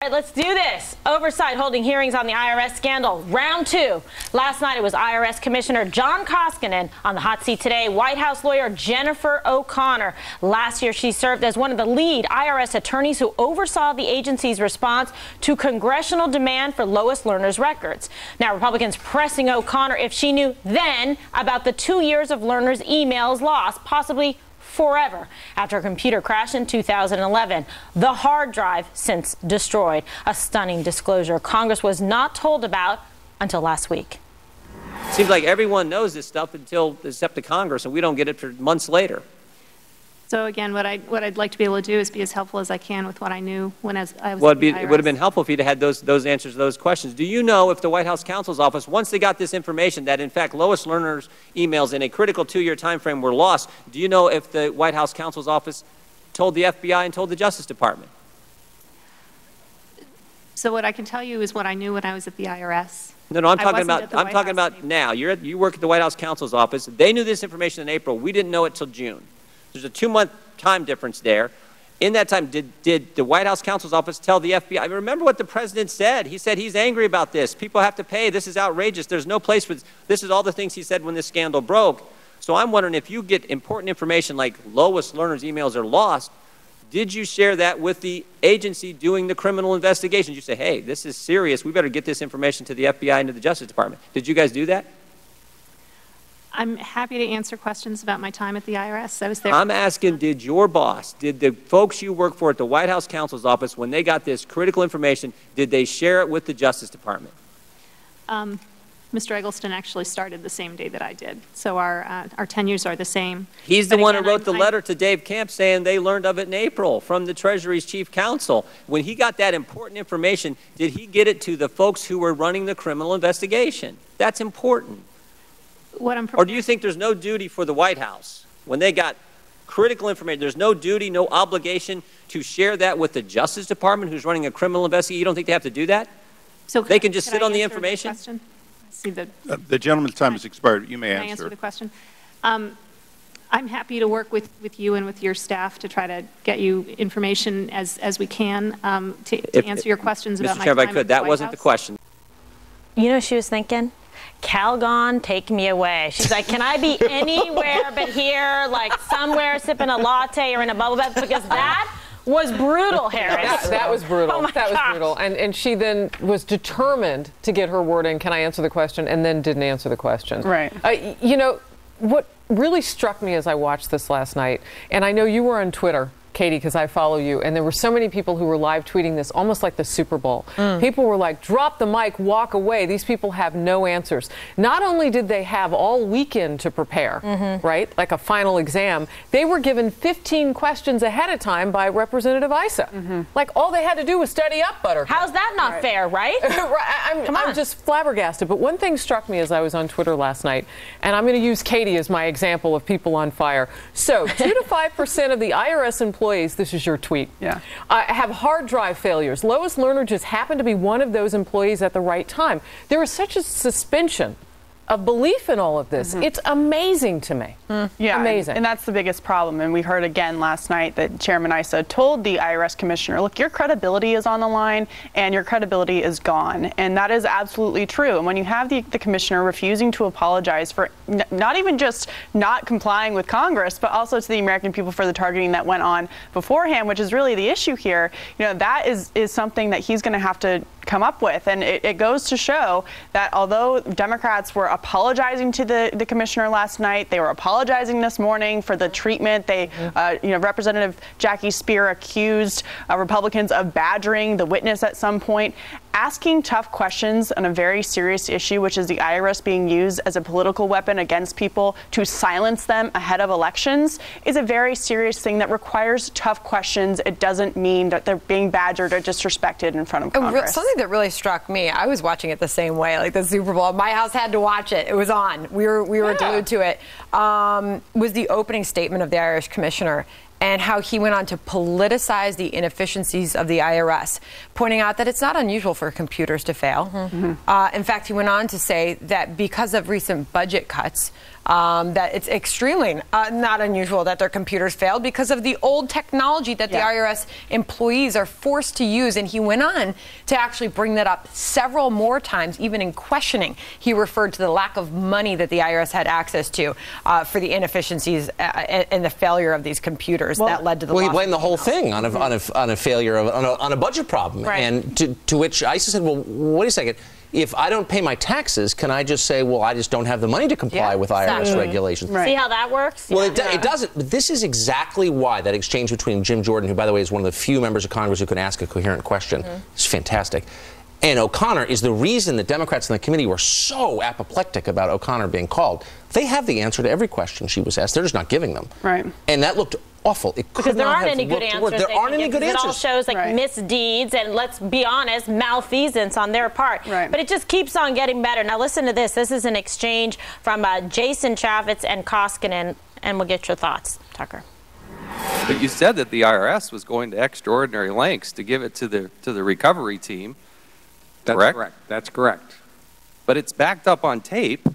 All right, let's do this. Oversight holding hearings on the IRS scandal. Round 2. Last night it was IRS Commissioner John Koskinen on the hot seat today. White House lawyer Jennifer O'Connor. Last year she served as one of the lead IRS attorneys who oversaw the agency's response to congressional demand for Lois Lerner's records. Now Republicans pressing O'Connor if she knew then about the 2 years of Lerner's emails lost, possibly forever, after a computer crash in 2011. The hard drive since destroyed. A stunning disclosure Congress was not told about until last week. Seems like everyone knows this stuff except the Congress, and we don't get it for months later. So again, what I'd like to be able to do is be as helpful as I can with what I knew when I was Well, at the IRS. it would have been helpful if you'd had those answers to those questions. Do you know if the White House counsel's office, once they got this information that, in fact, Lois Lerner's emails in a critical 2-year time frame were lost, do you know if the White House counsel's office told the FBI and told the Justice Department? So what I can tell you is what I knew when I was at the IRS. No, I'm talking about now. You work at the White House counsel's office. They knew this information in April. We didn't know it till June. There's a 2-month time difference there. In that time, did the White House counsel's office tell the FBI? I mean, remember what the president said. He said he's angry about this. People have to pay. This is outrageous. There's no place for this. This is all the things he said when this scandal broke. So I'm wondering if you get important information like Lois Lerner's emails are lost, did you share that with the agency doing the criminal investigation? You say, hey, this is serious. We better get this information to the FBI and to the Justice Department. Did you guys do that? I'm happy to answer questions about my time at the IRS. I was there. I'm asking, did your boss, did the folks you work for at the White House counsel's office, when they got this critical information, did they share it with the Justice Department? Mr. Eggleston actually started the same day that I did, so our tenures are the same. He's the one who wrote the letter to Dave Camp saying they learned of it in April from the Treasury's chief counsel. When he got that important information, did he get it to the folks who were running the criminal investigation? That's important. Or do you think there's no duty for the White House when they got critical information? There's no duty, no obligation to share that with the Justice Department who's running a criminal investigation? You don't think they have to do that? So they can just sit on the information? The gentleman's time has expired. You may answer the question. I'm happy to work with you and with your staff to try to get you information as we can to answer your questions about my time at the White House. Mr. Chair, if I could, that wasn't the question. You know what she was thinking? Calgon, take me away. She's like, can I be anywhere but here, like somewhere sipping a latte or in a bubble bath? Because that was brutal, Harris. That was brutal. Oh that was brutal. And she then was determined to get her word in, can I answer the question, and then didn't answer the question. Right. You know, what really struck me as I watched this last night, and I know you were on Twitter, Katie, because I follow you, and there were so many people who were live tweeting this almost like the Super Bowl. People were like, drop the mic, walk away. These people have no answers. Not only did they have all weekend to prepare, right, like a final exam, they were given 15 questions ahead of time by Representative Issa. Like all they had to do was study up, Buttercup. How's that not fair, right? I'm just flabbergasted. But one thing struck me as I was on Twitter last night, and I'm going to use Katie as my example of people on fire. So 2 to 5% of the IRS employees, this is your tweet, have hard drive failures. Lois Lerner just happened to be one of those employees at the right time. There is such a suspension of belief in all of this. It's amazing to me. Yeah, amazing. And that's the biggest problem. And we heard again last night that Chairman Issa told the IRS commissioner, look, your credibility is on the line and your credibility is gone. And that is absolutely true. And when you have the commissioner refusing to apologize for not even just not complying with Congress, but also to the American people for the targeting that went on beforehand, which is really the issue here, you know, that is something that he's going to have to come up with. And it goes to show that although Democrats were apologizing to the commissioner last night, they were apologizing this morning for the treatment. They, Representative Jackie Spear accused Republicans of badgering the witness at some point. Asking tough questions on a very serious issue, which is the IRS being used as a political weapon against people to silence them ahead of elections, is a very serious thing that requires tough questions. It doesn't mean that they're being badgered or disrespected in front of Congress. Something that really struck me, I was watching it the same way, like the Super Bowl. My house had to watch it. It was on. We were glued to it. Was the opening statement of the Irish commissioner and how he went on to politicize the inefficiencies of the IRS, pointing out that it's not unusual for computers to fail. In fact, he went on to say that because of recent budget cuts, that it's extremely not unusual that their computers failed because of the old technology that the IRS employees are forced to use. And he went on to actually bring that up several more times, even in questioning. He referred to the lack of money that the IRS had access to for the inefficiencies and the failure of these computers that led to the loss. Well, he blamed the whole thing on a failure on a budget problem. Right. And to which ISIS said, well, wait a second. If I don't pay my taxes, can I just say, well, I just don't have the money to comply with IRS regulations? Right. See how that works? Well, it doesn't. But this is exactly why that exchange between Jim Jordan, who, by the way, is one of the few members of Congress who can ask a coherent question, is fantastic, and O'Connor is the reason that Democrats in the committee were so apoplectic about O'Connor being called. They have the answer to every question she was asked. They're just not giving them. Right. And that looked awful. It because there aren't any good answers. There aren't any good answers. It all shows like misdeeds and, let's be honest, malfeasance on their part. Right. But it just keeps on getting better. Now listen to this. This is an exchange from Jason Chaffetz and Koskinen, and we'll get your thoughts. Tucker. But you said that the IRS was going to extraordinary lengths to give it to the recovery team. That's correct. That's correct. But it's backed up on tape.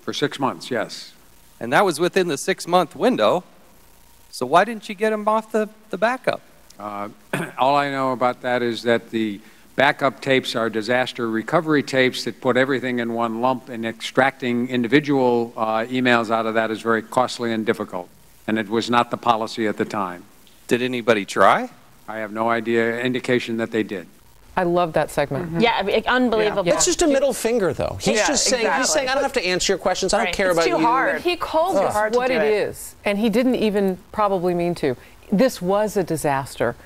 For 6 months, yes. And that was within the 6-month window. So why didn't you get him off the backup? All I know about that is that the backup tapes are disaster recovery tapes that put everything in one lump, and extracting individual emails out of that is very costly and difficult. And it was not the policy at the time. Did anybody try? I have no indication that they did. I love that segment. Yeah, unbelievable. It's just a middle finger, though. He's just saying, I don't have to answer your questions. I don't care about you. It's too hard. But he called it what it is, and he didn't even probably mean to. This was a disaster.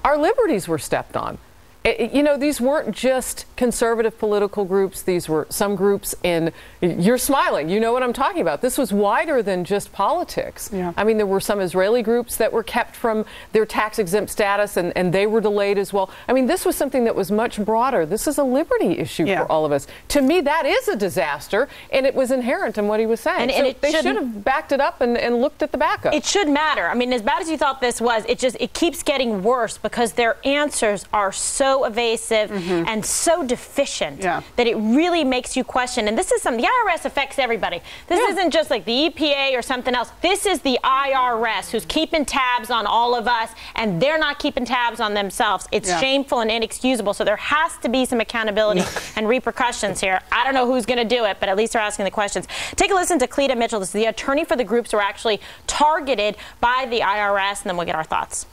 Our liberties were stepped on. You know, these weren't just conservative political groups. These were some groups in, you're smiling, you know what I'm talking about. This was wider than just politics. Yeah. I mean, there were some Israeli groups that were kept from their tax-exempt status, and they were delayed as well. I mean, this was something that was much broader. This is a liberty issue for all of us. To me, that is a disaster, and it was inherent in what he was saying. And they should have backed it up and looked at the backup. It should matter. I mean, as bad as you thought this was, it keeps getting worse because their answers are so evasive and so deficient that it really makes you question. And this is something, the IRS affects everybody. This isn't just like the EPA or something else. This is the IRS who's keeping tabs on all of us, and they're not keeping tabs on themselves. It's shameful and inexcusable. So there has to be some accountability and repercussions here. I don't know who's going to do it, but at least they're asking the questions. Take a listen to Cleta Mitchell. This is the attorney for the groups who are actually targeted by the IRS, and then we'll get our thoughts.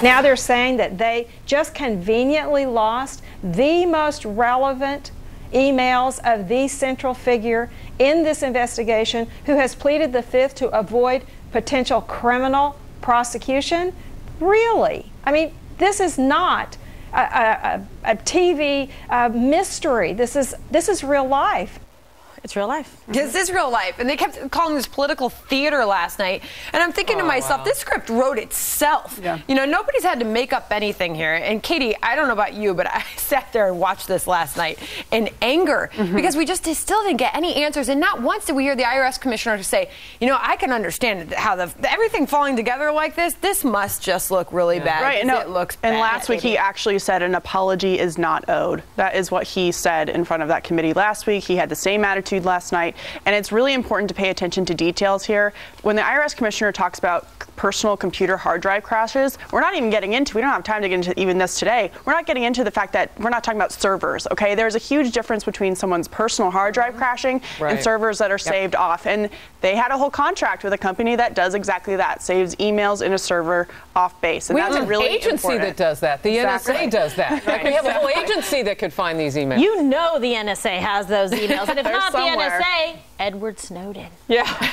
Now they're saying that they just conveniently lost the most relevant emails of the central figure in this investigation, who has pleaded the Fifth to avoid potential criminal prosecution. Really? I mean, this is not a TV mystery. This is real life. It's real life. This is real life. And they kept calling this political theater last night. And I'm thinking to myself, this script wrote itself. You know, nobody's had to make up anything here. And Katie, I don't know about you, but I sat there and watched this last night in anger because we just still didn't get any answers. And not once did we hear the IRS commissioner say, you know, I can understand how everything falling together like this must just look really bad. Right. No, it looks bad. And last week he actually said an apology is not owed. That is what he said in front of that committee last week. He had the same attitude last night, and it's really important to pay attention to details here. When the IRS commissioner talks about personal computer hard drive crashes, we don't have time to get into even this today. We're not getting into the fact that we're not talking about servers, okay? There's a huge difference between someone's personal hard drive crashing and servers that are saved off. And they had a whole contract with a company that does exactly that, saves emails in a server off base. And that's really agency important. that does that. The NSA does that. Like we have a whole agency that could find these emails. You know the NSA has those emails. And if not the NSA, Edward Snowden. Yeah.